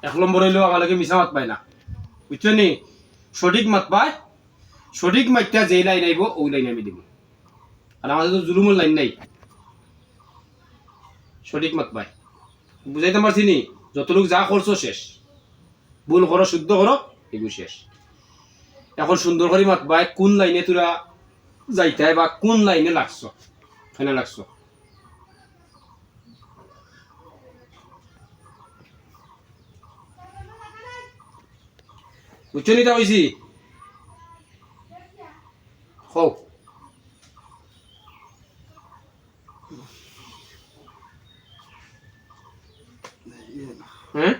এক নম্বর হইলো আমাকে মিশা মাত পায় না, বুঝছো নি? সঠিক মাত পায়, সঠিক মাতটা যে লাইন আইব ওই লাইন আমি দিব। আর আমাদের তো জুলুমের লাইন নাই, সঠিক মাত পায়। বুঝাইতে পারছি নি? যতটুকু যা করছো শেষ, ভুল করো শুদ্ধ করো এগুলো শেষ। এখন সুন্দর করে মাত পায় কোন লাইনে তোরা যাইতে বা কোন লাইনে লাগছো, এখানে লাগছো। বুঝছো নি তা হয়েছি? হোক হ্যাঁ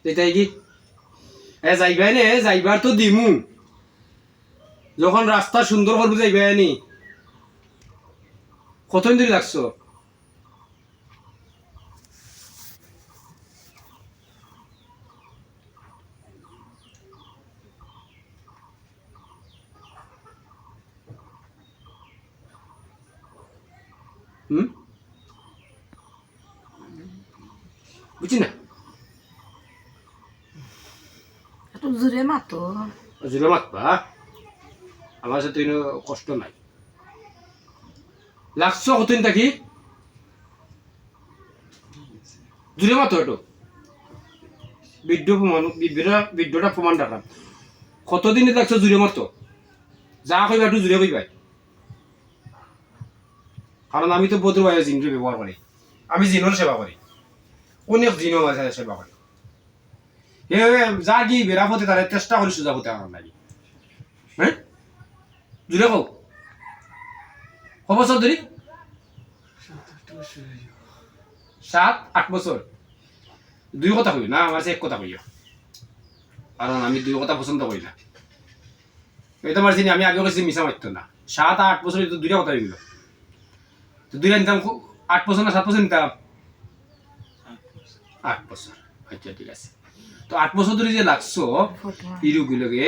এটাই কি যাইবাই নে? যাইবার তো দিমু, যখন রাস্তা সুন্দর করবো যাইবাই নি। কতদিন ধরে লাগছো? বুঝছি না, একটু জোরে মাতো। জোরে মাতবা, আমার সাথে কোনো কষ্ট নাই। লাগছো কতদিন থাকি? জোরে মাতো একটু, বিদ্যুটা প্রমাণ রাখলাম। কতদিন লাগছো জোরে মাতো? যা কইবা একটু জোরে কইবাই, কারণ আমি তো বদ্র ভাই জিনকে ব্যবহার করি, আমি জিনের সেবা করি, অনেক জিনও মাঝে সেবা করি। হে যা কি বেড়াপতে তারা চেষ্টা করি সোজা পথে আমার লাগি। হ্যাঁ জোরে কও, কবছর ধরি? 7-8 বছর। দুই কথা কই না, আমার এক কথা কইও, কারণ আমি দুই কথা পছন্দ করি না। এটা মারছি আমি আগে কইছি মিশা মারতো না। 7-8 বছর তো দুইটা কথা হইল, তো দুইটা নিতাম 8 বছর না 7 বছর নিতাম? 8 বছর। আচ্ছা ঠিক আছে। তো 8 বছর ধরে যে লাগছো এই রোগীলগে,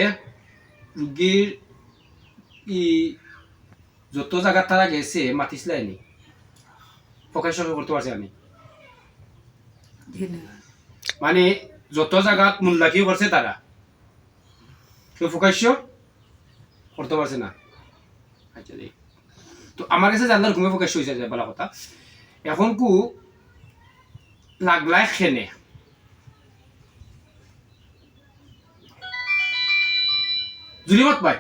রোগীর ই যত জায়গা তারা গেছে মাতিছিলাইনি, প্রকাশ করতে পারছি আমি, মানে যত জায়গাত মূল্যাকি করছে তারা কেউ প্রকাশ্য করতে পারছে না। আচ্ছা দেখ, তো আমার কাছে জানলার ঘুমে প্রকাশ্য হয়েছে যে বলা কথা। এখন কু লাগলাই খেনে জুড়ি মাত পাই,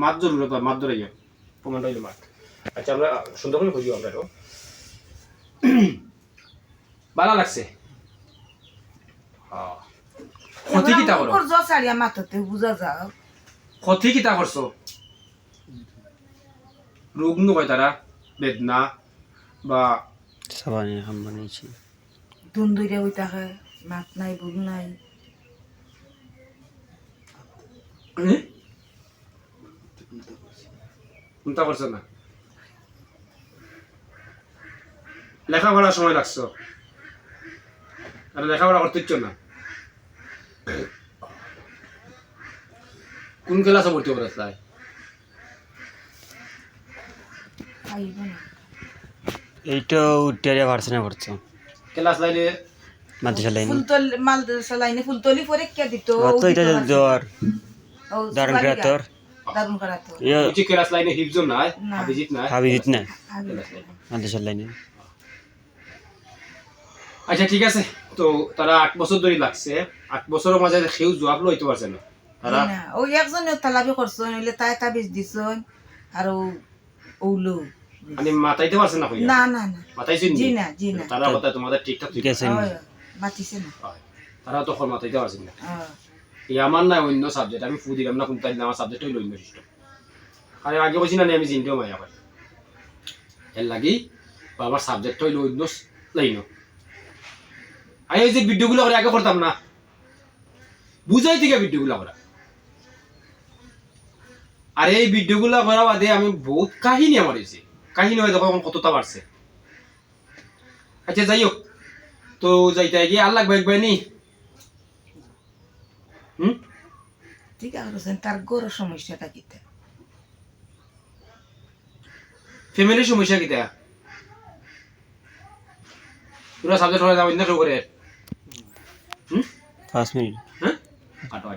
মাত জরুরত হয়, মাত ধরে যাও প্রমাণটা হইলো মাত। আচ্ছা আমরা সুন্দর করে খুঁজিও আমরা ভালো লাগছে। ক্ষতি কিতা করো? সারিয়া মাথাতে বুঝা যাও। ক্ষতি কিতা করছো? রোগ নয় তারা বেদনা বা সাবানি হাম বানিয়েছি, দুন্দুইরা ওই তাকে মাত নাই ভুল নাই। চিন্তা করছো না? লেখাপড়ার সময় লাগছো, আর লেখাপড়া করতে ইচ্ছ না। কোন ক্লাসে ভর্তি করে তাই? এইটা উঠিয়া ভার্সিনে পড়ছো, ক্লাস লাইনে মাদ্রাসা লাইনে। ফুলতলি মাদ্রাসা লাইনে ফুলতলি পরীক্ষা দিত। তো এটা জ্বর দারুণ ক্রাতর দারুণ করাতো। উচি ক্লাস লাইনে হিফজন নাই, হাফিজিত নাই, হাবিজিত না মাদ্রাসা লাইনে। আচ্ছা ঠিক আছে। তো তারা 8 বছর ধরে লাগছে, 8 বছরের মাঝে কেউ জবাব লইতে পারছে না তারা। ওই একজন তালাবি করছো নইলে তাই তাবিজ দিছ আর ওলো মানে মাথাইতে পারছে না কইয়া? না না না মাথাইছেন জি না জি না। তারা কথা তোমাদের ঠিকঠাক ঠিক আছে, মাতিছে না। তারা তখন মাথাইতে পারছেন না। এই আমার না অন্য সাবজেক্ট, আমি ফু দিলাম না কোনটা দিলাম, আমার সাবজেক্ট হইল অন্য সিস্টেম। আরে আগে বলছি না আমি জিনটাও মায়া পাই এর লাগি, আমার সাবজেক্ট হইল অন্য লাইন। আমি ওই যে ভিডিওগুলো করে আগে করতাম না, বুঝাই থেকে ভিডিওগুলো করা। আর এই ভিডিওগুলো করা বাদে আমি বহুত কাহিনী আমার হয়েছে, কাহিনী হয় দেখো কতটা বাড়ছে। আচ্ছা যাই হোক, তো যাইতে গিয়ে আর লাগবে একবার নি। ঠিক আছে, তার গরু সমস্যাটা কিতা? ফ্যামিলির সমস্যা কিতা? তোরা সাবজেক্ট হলে অন্য কেউ করে 5 মিনিট হ্যাঁ কাটো